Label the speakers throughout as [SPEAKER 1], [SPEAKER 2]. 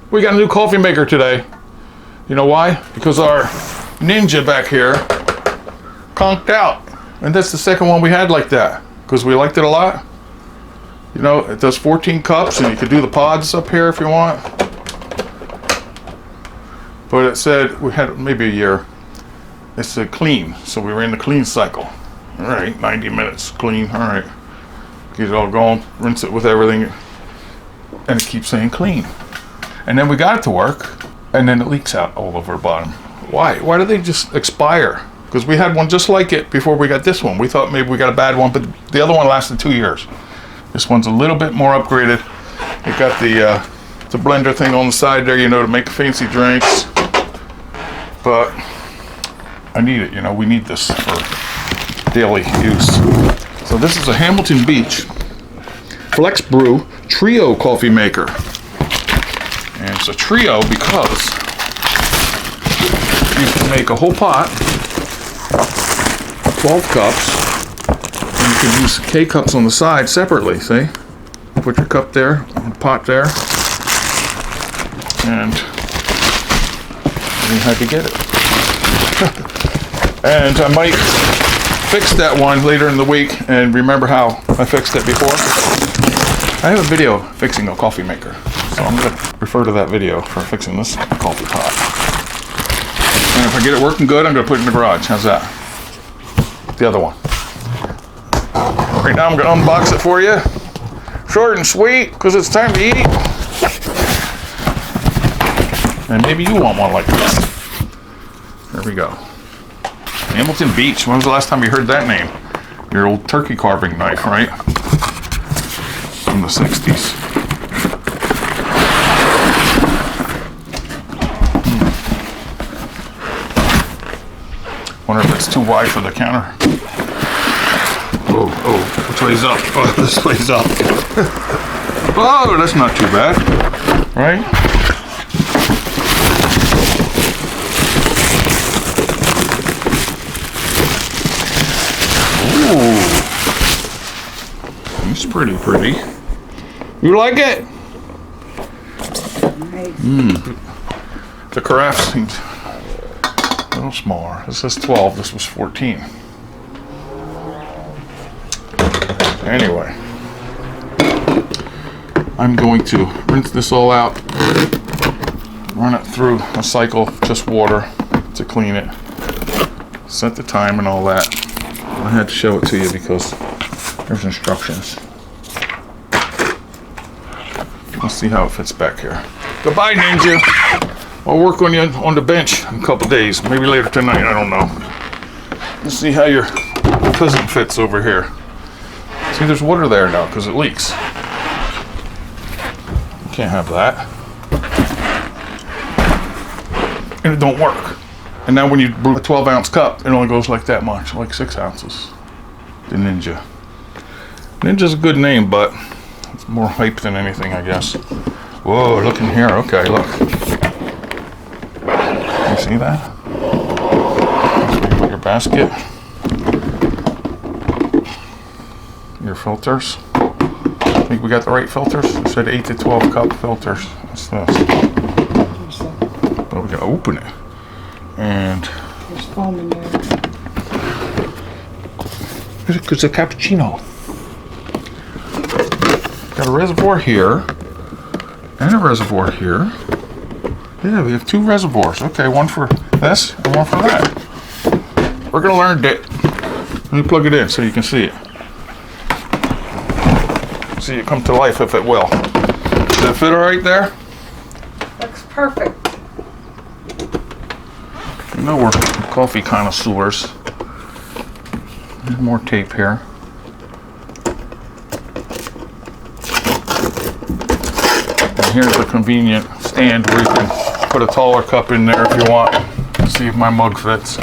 [SPEAKER 1] We got a new coffee maker today. You know why? Because our Ninja back here conked out. And that's the second one we had like that. Because we liked it a lot. You know, it does 14 cups and you could do the pods up here if you want. But it said we had maybe a year. It said clean. So we ran the clean cycle. All right, 90 minutes clean. All right. Get it all going, rinse it with everything. And it keeps saying clean. And then we got it to work, and then it leaks out all over the bottom. Why? Why do they just expire? Because we had one just like it before we got this one. We thought maybe we got a bad one, but the other one lasted 2 years. This one's a little bit more upgraded. It got the blender thing on the side there, you know, to make fancy drinks. But I need it, you know, we need this for daily use. So this is a Hamilton Beach FlexBrew Trio coffee maker. And it's a trio because you can make a whole pot, 12 cups, and you can use K-cups on the side separately, see? Put your cup there, and pot there, and you had to get it. And I might fix that one later in the week and remember how I fixed it before. I have a video fixing a coffee maker. So I'm going to refer to that video for fixing this coffee pot. And if I get it working good, I'm going to put it in the garage. How's that? The other one. Right now I'm going to unbox it for you. Short and sweet, because it's time to eat. And maybe you want one like this. There we go. Hamilton Beach. When was the last time you heard that name? Your old turkey carving knife, right? From the 60s. Wonder if it's too wide for the counter. Oh, which way's up? Oh, this way's up. Oh, that's not too bad, right? Ooh, it's pretty. You like it? Nice. The carafe seems a little smaller. This is 12, this was 14. Anyway, I'm going to rinse this all out, run it through a cycle of just water to clean it, set the time and all that. I had to show it to you because there's instructions. Let's see how it fits back here. Goodbye, Ninja. I'll work on you on the bench in a couple days, maybe later tonight, I don't know. Let's see how your cousin fits over here. See, there's water there now because it leaks. You can't have that. And it don't work. And now when you brew a 12-ounce cup, it only goes like that much, like 6 ounces. The Ninja. Ninja's a good name, but it's more hype than anything, I guess. Whoa, look in here. Okay, look. You see that? That's where you put your basket. Your filters. I think we got the right filters. It said 8 to 12 cup filters. What's this? But we gotta open it. And
[SPEAKER 2] there's foam in there.
[SPEAKER 1] It's a cappuccino. Got a reservoir here and a reservoir here. Yeah, we have 2 reservoirs. Okay, one for this and one for that. We're gonna learn it. Let me plug it in so you can see it. See it come to life if it will. Does that fit all right there?
[SPEAKER 2] Looks perfect.
[SPEAKER 1] You know we're coffee connoisseurs. There's more tape here. And here's a convenient stand where you can put a taller cup in there if you want. See if my mug fits.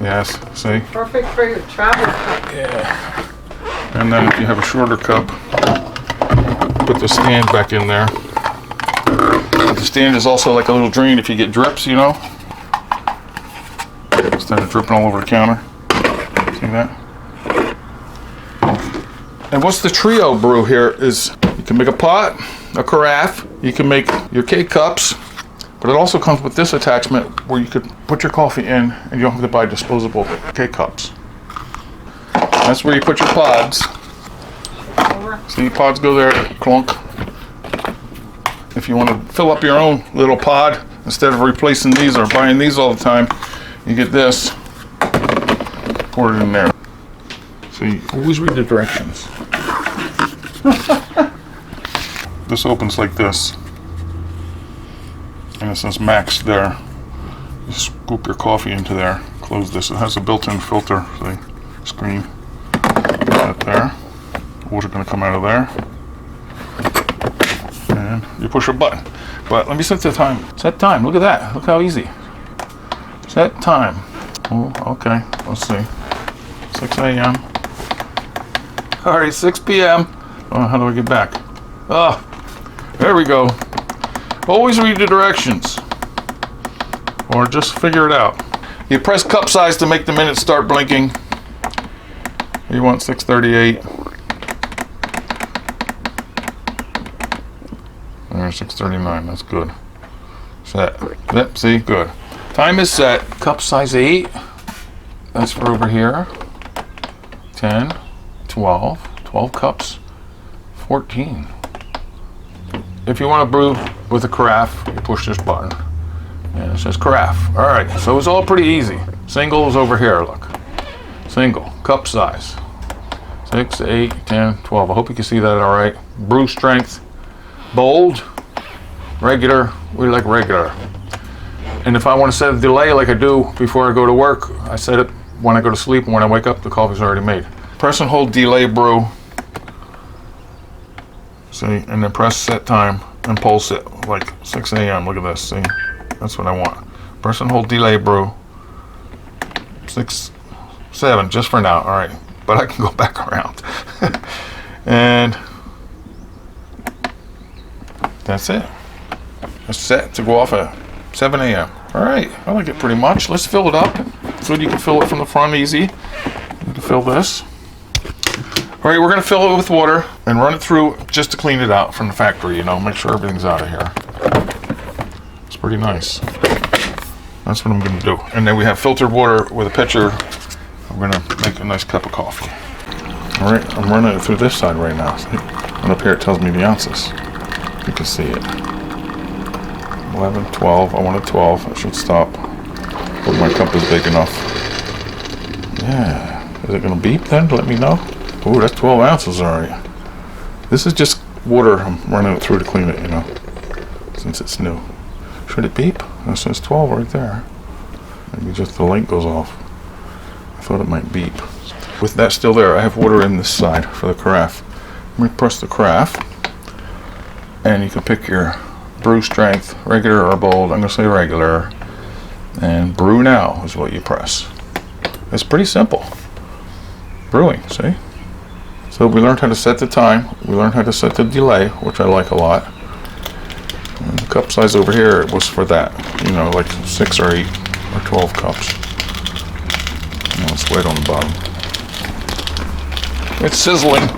[SPEAKER 1] Yes, see?
[SPEAKER 2] Perfect for your travel cup.
[SPEAKER 1] Yeah. And then if you have a shorter cup, put the stand back in there. The stand is also like a little drain if you get drips, you know? Instead of dripping all over the counter. See that? And what's the trio brew here is can make a pot, a carafe. You can make your K-cups. But it also comes with this attachment where you could put your coffee in and you don't have to buy disposable K-cups. That's where you put your pods. So your pods go there, clunk. If you want to fill up your own little pod, instead of replacing these or buying these all the time, you get this, pour it in there. So you always read the directions. This opens like this. And it says max there. You scoop your coffee into there, close this. It has a built-in filter, see, screen. That there. Water gonna come out of there. And you push a button. But let me set the time. Set time, look at that. Look how easy. Set time. Oh, okay, let's see. 6 a.m. All right, 6 p.m. Oh, how do I get back? Oh, there we go. Always read the directions. Or just figure it out. You press cup size to make the minutes start blinking. You want 6:38. There's 6:39, that's good. Set. Yep, see, good. Time is set. Cup size 8. That's for over here. 10, 12, 12 cups, 14. If you want to brew with a carafe, you push this button. And it says carafe. All right, so it's all pretty easy. Single is over here, look. Single, cup size. 6, 8, 10, 12. I hope you can see that all right. Brew strength, bold, regular. We like regular. And if I want to set a delay like I do before I go to work, I set it when I go to sleep, and when I wake up, the coffee's already made. Press and hold delay brew. See, and then press set time and pulse it like 6 a.m. Look at this, see? That's what I want. Press and hold delay brew. 6, 7, just for now, all right. But I can go back around. And that's it. It's set to go off at 7 a.m. All right, I like it pretty much. Let's fill it up. So you can fill it from the front easy. You can fill this. All right, we're gonna fill it with water and run it through just to clean it out from the factory, you know, make sure everything's out of here. It's pretty nice. That's what I'm gonna do. And then we have filtered water with a pitcher. I'm gonna make a nice cup of coffee. All right, I'm running it through this side right now. See? And up here it tells me the ounces. You can see it. 11, 12, I want a 12, I should stop. Hope my cup is big enough. Yeah, is it gonna beep then to let me know? Ooh, that's 12 ounces already. This is just water I'm running it through to clean it, you know, since it's new. Should it beep? It says 12 right there. Maybe just the light goes off. I thought it might beep. With that still there, I have water in this side for the carafe. Let me press the carafe, and you can pick your brew strength, regular or bold. I'm gonna say regular. And brew now is what you press. It's pretty simple. Brewing, see? So we learned how to set the time. We learned how to set the delay, which I like a lot. And the cup size over here was for that. You know, like 6 or 8 or 12 cups. And it's wet on the bottom. It's sizzling.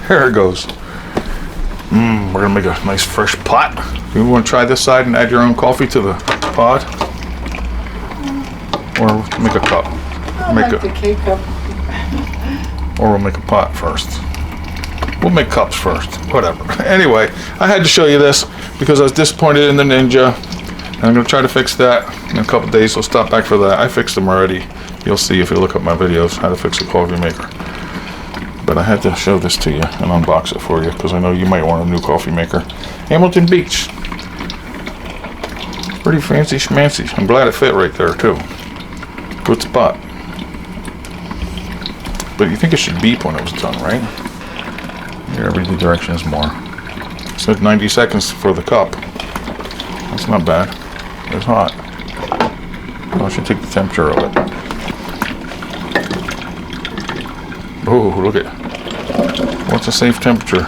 [SPEAKER 1] Here it goes. We're gonna make a nice fresh pot. You want to try this side and add your own coffee to the pod? Or make a cup?
[SPEAKER 2] The K-cup.
[SPEAKER 1] Or we'll make a pot first. We'll make cups first, whatever. Anyway, I had to show you this because I was disappointed in the Ninja. And I'm gonna try to fix that in a couple days, so stop back for that. I fixed them already. You'll see if you look up my videos how to fix a coffee maker. But I had to show this to you and unbox it for you because I know you might want a new coffee maker. Hamilton Beach. Pretty fancy schmancy. I'm glad it fit right there too. Good spot. But you think it should beep when it was done, right? Here, read the directions more. It said 90 seconds for the cup. That's not bad. It's hot. I should take the temperature of it. Oh, look at. What's a safe temperature?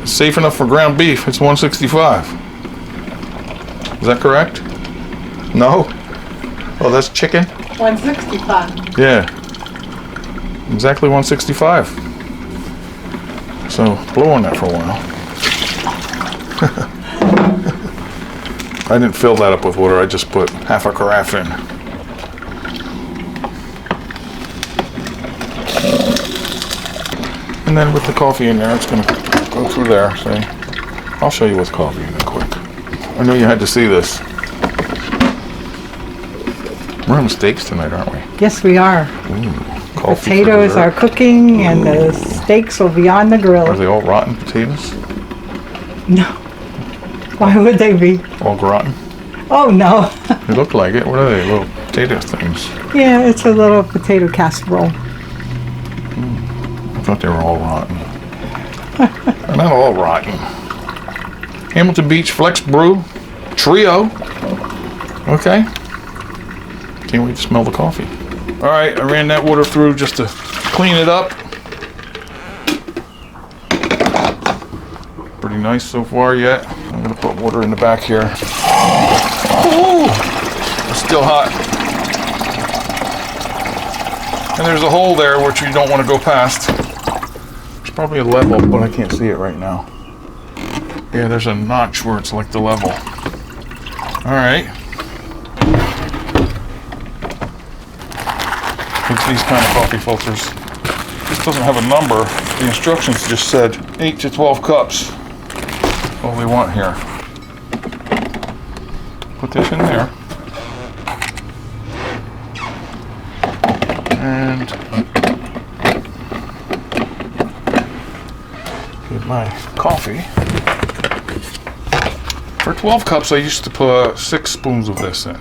[SPEAKER 1] It's safe enough for ground beef. It's 165. Is that correct? No? Oh, that's chicken?
[SPEAKER 2] 165.
[SPEAKER 1] Yeah. Exactly 165. So blow on that for a while. I didn't fill that up with water, I just put half a carafe in. And then with the coffee in there, it's going to go through there. See? I'll show you with coffee in it quick. I know you had to see this. We're having steaks tonight, aren't we?
[SPEAKER 2] Yes, we are.
[SPEAKER 1] Ooh, coffee for
[SPEAKER 2] Potatoes
[SPEAKER 1] dessert.
[SPEAKER 2] are cooking, and the steaks will be on the grill.
[SPEAKER 1] Are they all rotten potatoes?
[SPEAKER 2] No. Why would they be?
[SPEAKER 1] All rotten?
[SPEAKER 2] Oh, no.
[SPEAKER 1] They look like it. What are they? Little potato things.
[SPEAKER 2] Yeah, it's a little potato casserole.
[SPEAKER 1] I thought they were all rotten. They're not all rotten. Hamilton Beach FlexBrew Trio. Okay. Can't wait to smell the coffee. All right, I ran that water through just to clean it up. Pretty nice so far yet. I'm gonna put water in the back here. Ooh, it's still hot. And there's a hole there which you don't want to go past. There's probably a level, but I can't see it right now. Yeah, there's a notch where it's like the level. All right. It's these kind of coffee filters. This doesn't have a number. The instructions just said 8 to 12 cups. All we want here. Put this in there. And get my coffee. For 12 cups, I used to put 6 spoons of this in.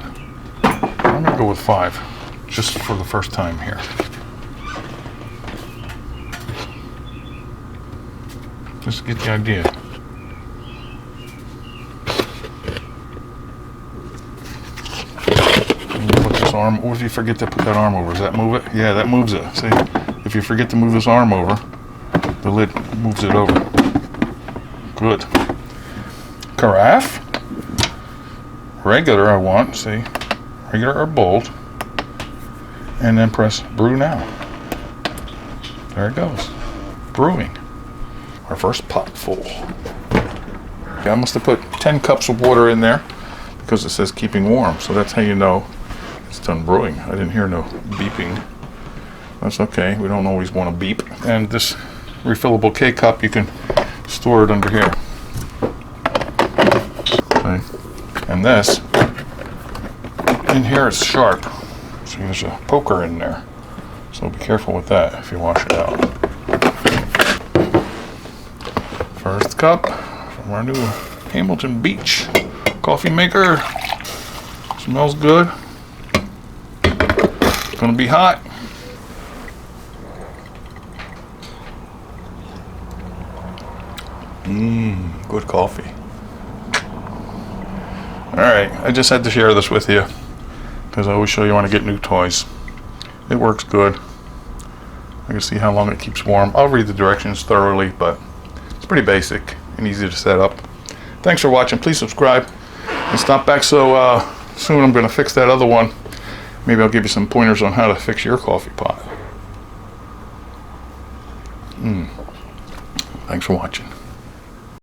[SPEAKER 1] I'm gonna go with 5, just for the first time here. Just to get the idea. Put this arm, what if you forget to put that arm over? Does that move it? Yeah, that moves it. See, if you forget to move this arm over, the lid moves it over. Good. Carafe. Regular I want, see. Regular or bold. And then press brew now. There it goes. Brewing. Our first pot full. Okay, I must have put 10 cups of water in there because it says keeping warm. So that's how you know it's done brewing. I didn't hear no beeping. That's okay. We don't always want to beep. And this refillable K-cup, you can store it under here. Okay. And this, in here it's sharp. So there's a poker in there. So be careful with that if you wash it out. First cup from our new Hamilton Beach coffee maker. Smells good. It's gonna be hot. Good coffee. Alright, I just had to share this with you because I always show you when I get new toys. It works good. I can see how long it keeps warm. I'll read the directions thoroughly, but it's pretty basic and easy to set up. Thanks for watching. Please subscribe and stop back so soon I'm going to fix that other one. Maybe I'll give you some pointers on how to fix your coffee pot. Thanks for watching.